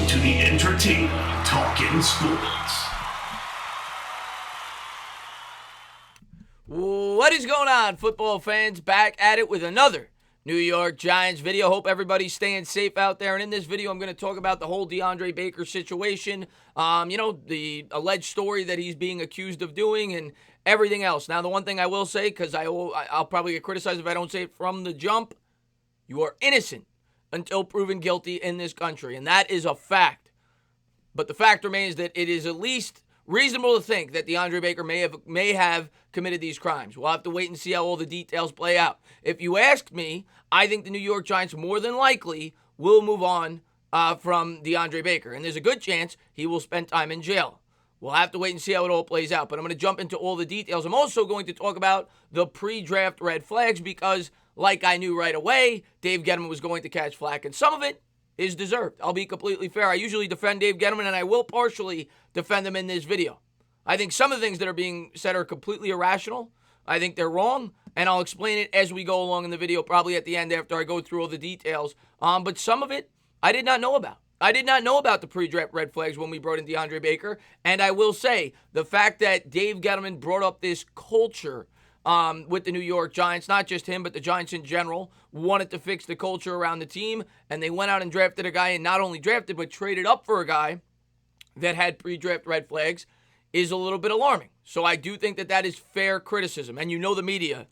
to the entertainment Talking Sports. What is going on, football fans? Back at it with another New York Giants video. Hope everybody's staying safe out there. And in this video, I'm going to talk about the whole Deandre Baker situation. The alleged story that he's being accused of doing and everything else. Now, the one thing I will say, because I'll probably get criticized if I don't say it from the jump, you are innocent until proven guilty in this country. And that is a fact. But the fact remains that it is at least reasonable to think that Deandre Baker may have committed these crimes. We'll have to wait and see how all the details play out. If you ask me, I think the New York Giants more than likely will move on from Deandre Baker. And there's a good chance he will spend time in jail. We'll have to wait and see how it all plays out. But I'm going to jump into all the details. I'm also going to talk about the pre-draft red flags because, like I knew right away, Dave Gettleman was going to catch flack. And some of it is deserved. I'll be completely fair. I usually defend Dave Gettleman, and I will partially defend him in this video. I think some of the things that are being said are completely irrational. I think they're wrong, and I'll explain it as we go along in the video, probably at the end after I go through all the details. But some of it I did not know about. I did not know about the pre-draft red flags when we brought in Deandre Baker, and I will say the fact that Dave Gettleman brought up this culture with the New York Giants, not just him, but the Giants in general, wanted to fix the culture around the team, and they went out and drafted a guy, and not only drafted, but traded up for a guy that had pre-draft red flags, is a little bit alarming. So I do think that is fair criticism, and you know the media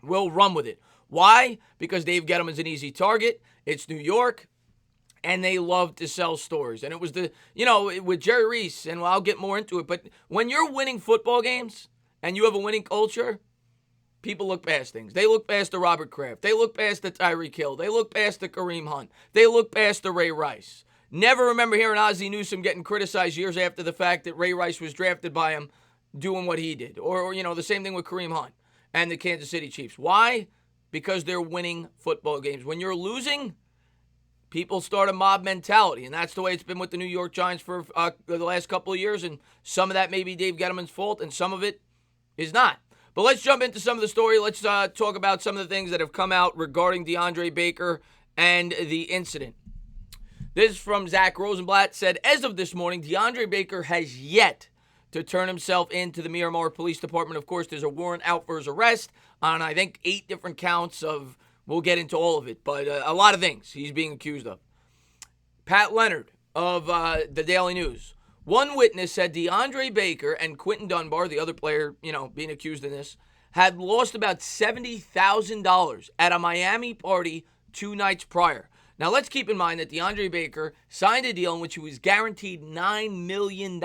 will run with it. Why? Because Dave Gettleman's an easy target. It's New York, and they love to sell stories. And it was with Jerry Reese, and I'll get more into it, but when you're winning football games and you have a winning culture, people look past things. They look past the Robert Kraft. They look past the Tyreek Hill. They look past the Kareem Hunt. They look past the Ray Rice. Never remember hearing Ozzie Newsome getting criticized years after the fact that Ray Rice was drafted by him doing what he did. Or the same thing with Kareem Hunt and the Kansas City Chiefs. Why? Because they're winning football games. When you're losing, people start a mob mentality, and that's the way it's been with the New York Giants for the last couple of years, and some of that may be Dave Gettleman's fault, and some of it is not. But let's jump into some of the story. Let's talk about some of the things that have come out regarding Deandre Baker and the incident. This is from Zach Rosenblatt, said, as of this morning, Deandre Baker has yet to turn himself into the Miramar Police Department. Of course, there's a warrant out for his arrest on, I think, 8 different counts of, we'll get into all of it, but a lot of things he's being accused of. Pat Leonard of the Daily News. One witness said Deandre Baker and Quentin Dunbar, the other player, being accused in this, had lost about $70,000 at a Miami party 2 nights prior. Now, let's keep in mind that Deandre Baker signed a deal in which he was guaranteed $9 million.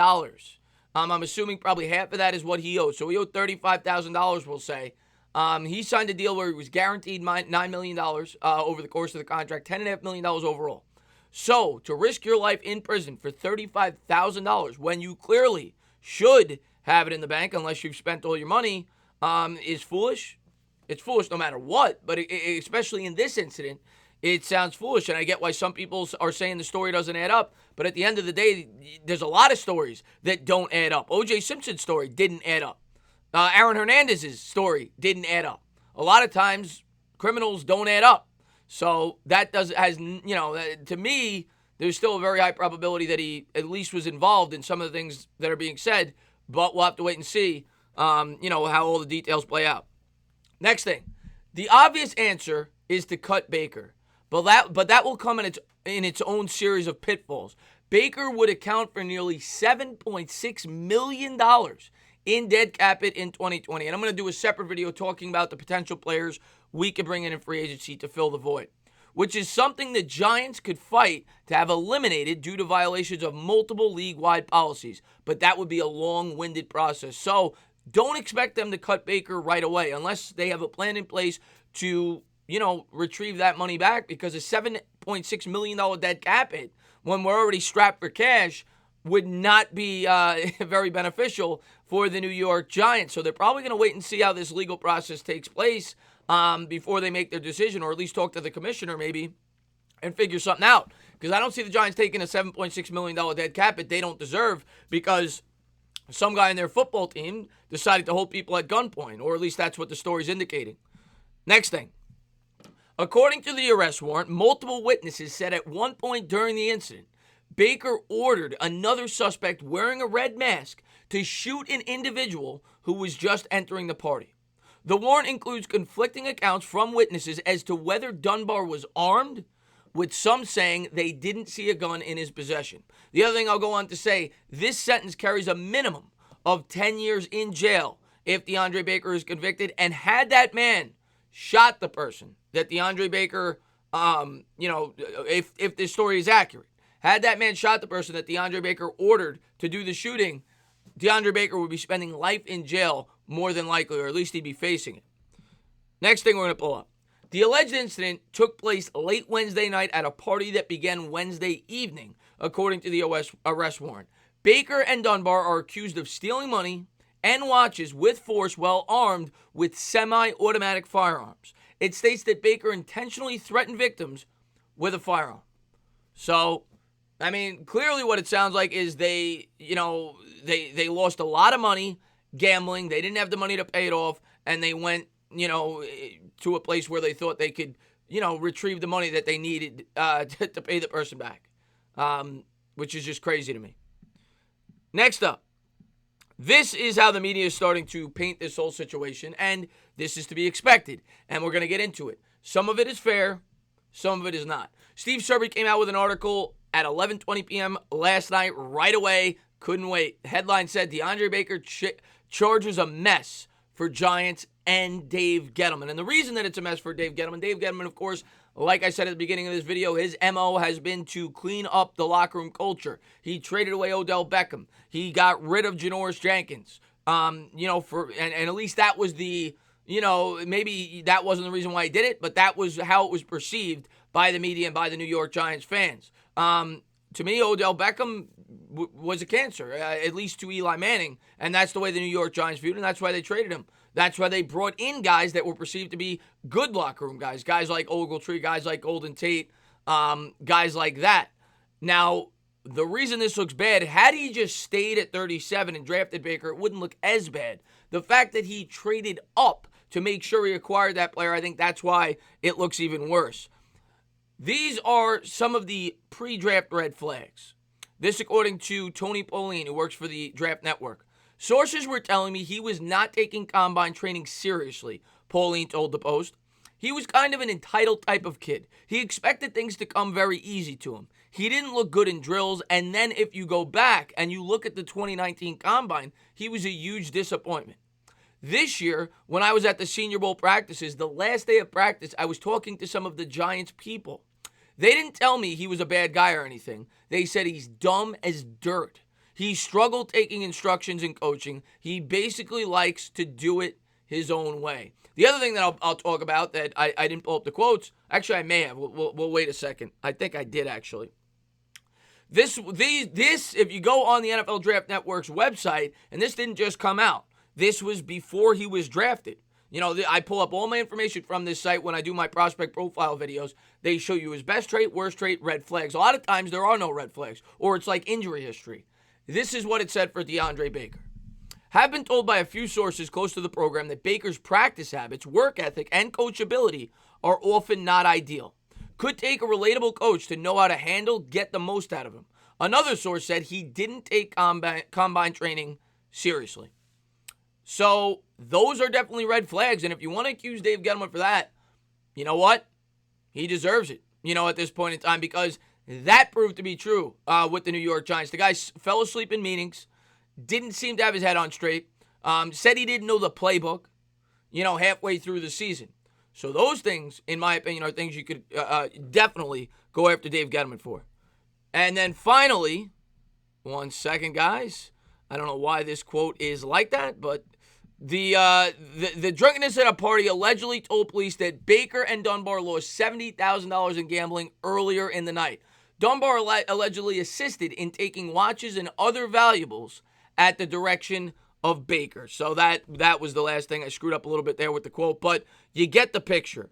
I'm assuming probably half of that is what he owed. So he owed $35,000, we'll say. He signed a deal where he was guaranteed $9 million over the course of the contract, $10.5 million overall. So, to risk your life in prison for $35,000 when you clearly should have it in the bank unless you've spent all your money is foolish. It's foolish no matter what, but especially in this incident, it sounds foolish. And I get why some people are saying the story doesn't add up, but at the end of the day, there's a lot of stories that don't add up. O.J. Simpson's story didn't add up. Aaron Hernandez's story didn't add up. A lot of times, criminals don't add up. So that to me, there's still a very high probability that he at least was involved in some of the things that are being said, but we'll have to wait and see, how all the details play out. Next thing, the obvious answer is to cut Baker, but that will come in its own series of pitfalls. Baker would account for nearly $7.6 million in dead cap hit in 2020, and I'm going to do a separate video talking about the potential players we could bring in free agency to fill the void, which is something the Giants could fight to have eliminated due to violations of multiple league-wide policies. But that would be a long-winded process. So don't expect them to cut Baker right away unless they have a plan in place to, retrieve that money back, because a $7.6 million dead cap hit when we're already strapped for cash would not be very beneficial for the New York Giants. So they're probably going to wait and see how this legal process takes place before they make their decision, or at least talk to the commissioner maybe and figure something out. Because I don't see the Giants taking a $7.6 million dead cap hit they don't deserve because some guy in their football team decided to hold people at gunpoint, or at least that's what the story's indicating. Next thing. According to the arrest warrant, multiple witnesses said at one point during the incident, Baker ordered another suspect wearing a red mask to shoot an individual who was just entering the party. The warrant includes conflicting accounts from witnesses as to whether Dunbar was armed, with some saying they didn't see a gun in his possession. The other thing I'll go on to say, this sentence carries a minimum of 10 years in jail if Deandre Baker is convicted, and had that man shot the person that Deandre Baker, if this story is accurate, had that man shot the person that Deandre Baker ordered to do the shooting, Deandre Baker would be spending life in jail more than likely, or at least he'd be facing it. Next thing we're going to pull up. The alleged incident took place late Wednesday night at a party that began Wednesday evening, according to the arrest warrant. Baker and Dunbar are accused of stealing money and watches with force while armed with semi-automatic firearms. It states that Baker intentionally threatened victims with a firearm. So, I mean, clearly what it sounds like is they lost a lot of money gambling. They didn't have the money to pay it off, and they went, to a place where they thought they could, retrieve the money that they needed to pay the person back, which is just crazy to me. Next up, this is how the media is starting to paint this whole situation, and this is to be expected, and we're going to get into it. Some of it is fair, some of it is not. Steve Serby came out with an article at 11:20 p.m. last night, right away, couldn't wait. The headline said, Deandre Baker charges a mess for Giants and Dave Gettleman. And the reason that it's a mess for Dave Gettleman, of course, like I said at the beginning of this video, his MO has been to clean up the locker room culture. He traded away Odell Beckham. He got rid of Janoris Jenkins. And at least that was the, maybe that wasn't the reason why he did it, but that was how it was perceived by the media and by the New York Giants fans. To me, Odell Beckham was a cancer, at least to Eli Manning, and that's the way the New York Giants viewed him, and that's why they traded him. That's why they brought in guys that were perceived to be good locker room guys like Ogletree, guys like Golden Tate, guys like that. Now, the reason this looks bad, had he just stayed at 37 and drafted Baker, it wouldn't look as bad. The fact that he traded up to make sure he acquired that player, I think that's why it looks even worse. These are some of the pre-draft red flags. This according to Tony Pauline, who works for the Draft Network. Sources were telling me he was not taking combine training seriously, Pauline told the Post. He was kind of an entitled type of kid. He expected things to come very easy to him. He didn't look good in drills, and then if you go back and you look at the 2019 combine, he was a huge disappointment. This year, when I was at the Senior Bowl practices, the last day of practice, I was talking to some of the Giants people. They didn't tell me he was a bad guy or anything. They said he's dumb as dirt. He struggled taking instructions and coaching. He basically likes to do it his own way. The other thing that I'll talk about that I didn't pull up the quotes. Actually, I may have. We'll wait a second. I think I did, actually. This, if you go on the NFL Draft Network's website, and this didn't just come out. This was before he was drafted. I pull up all my information from this site when I do my prospect profile videos. They show you his best trait, worst trait, red flags. A lot of times there are no red flags, or it's like injury history. This is what it said for Deandre Baker. Have been told by a few sources close to the program that Baker's practice habits, work ethic, and coachability are often not ideal. Could take a relatable coach to know how to get the most out of him. Another source said he didn't take combine training seriously. So those are definitely red flags, and if you want to accuse Dave Gettleman for that, you know what? He deserves it, at this point in time, because that proved to be true with the New York Giants. The guy fell asleep in meetings, didn't seem to have his head on straight, said he didn't know the playbook, halfway through the season. So those things, in my opinion, are things you could definitely go after Dave Gettleman for. And then finally, one second, guys. I don't know why this quote is like that, but the drunkenness at a party allegedly told police that Baker and Dunbar lost $70,000 in gambling earlier in the night. Dunbar allegedly assisted in taking watches and other valuables at the direction of Baker. So that was the last thing. I screwed up a little bit there with the quote, but you get the picture.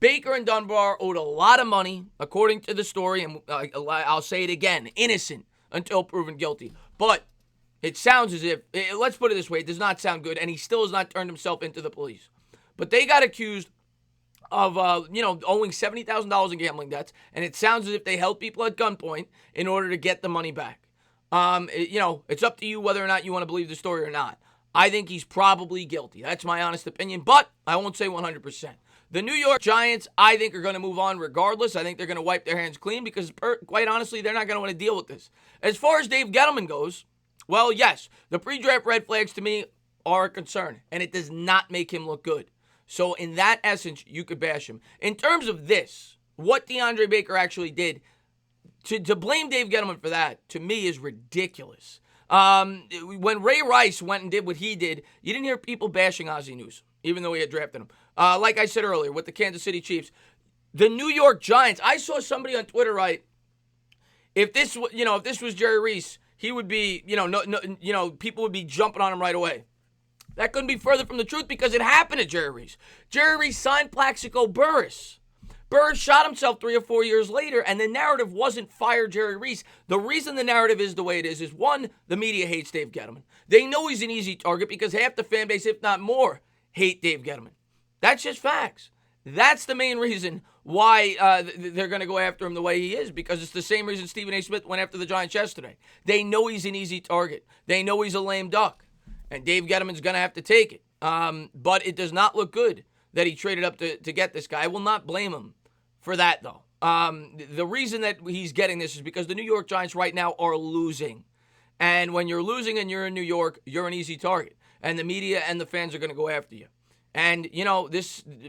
Baker and Dunbar owed a lot of money, according to the story, and I'll say it again, innocent until proven guilty. But it sounds as if, let's put it this way, it does not sound good, and he still has not turned himself into the police. But they got accused of owing $70,000 in gambling debts, and it sounds as if they held people at gunpoint in order to get the money back. It's up to you whether or not you want to believe the story or not. I think he's probably guilty. That's my honest opinion, but I won't say 100%. The New York Giants, I think, are going to move on regardless. I think they're going to wipe their hands clean because, quite honestly, they're not going to want to deal with this. As far as Dave Gettleman goes, well, yes, the pre-draft red flags to me are a concern, and it does not make him look good. So in that essence, you could bash him. In terms of this, what DeAndre Baker actually did, to blame Dave Gettleman for that, to me, is ridiculous. When Ray Rice went and did what he did, you didn't hear people bashing Ozzie Newsome, even though he had drafted him. Like I said earlier, with the Kansas City Chiefs, the New York Giants, I saw somebody on Twitter write, if this was Jerry Reese, he would be, people would be jumping on him right away. That couldn't be further from the truth because it happened to Jerry Reese. Jerry Reese signed Plaxico Burress. Burress shot himself 3 or 4 years later, and the narrative wasn't fire Jerry Reese. The reason the narrative is the way it is one, the media hates Dave Gettleman. They know he's an easy target because half the fan base, if not more, hate Dave Gettleman. That's just facts. That's the main reason why they're going to go after him the way he is, because it's the same reason Stephen A. Smith went after the Giants yesterday. They know he's an easy target. They know he's a lame duck. And Dave Gettleman's going to have to take it. But it does not look good that he traded up to get this guy. I will not blame him for that, though. The reason that he's getting this is because the New York Giants right now are losing. And when you're losing and you're in New York, you're an easy target. And the media and the fans are going to go after you. And,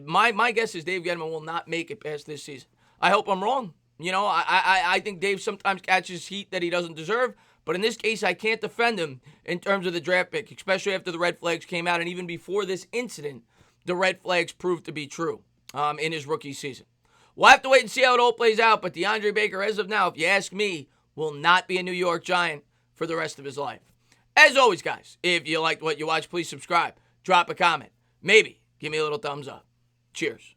my guess is Dave Gettleman will not make it past this season. I hope I'm wrong. I think Dave sometimes catches heat that he doesn't deserve. But in this case, I can't defend him in terms of the draft pick, especially after the red flags came out. And even before this incident, the red flags proved to be true in his rookie season. We'll have to wait and see how it all plays out. But DeAndre Baker, as of now, if you ask me, will not be a New York Giant for the rest of his life. As always, guys, if you liked what you watched, please subscribe. Drop a comment. Maybe give me a little thumbs up. Cheers.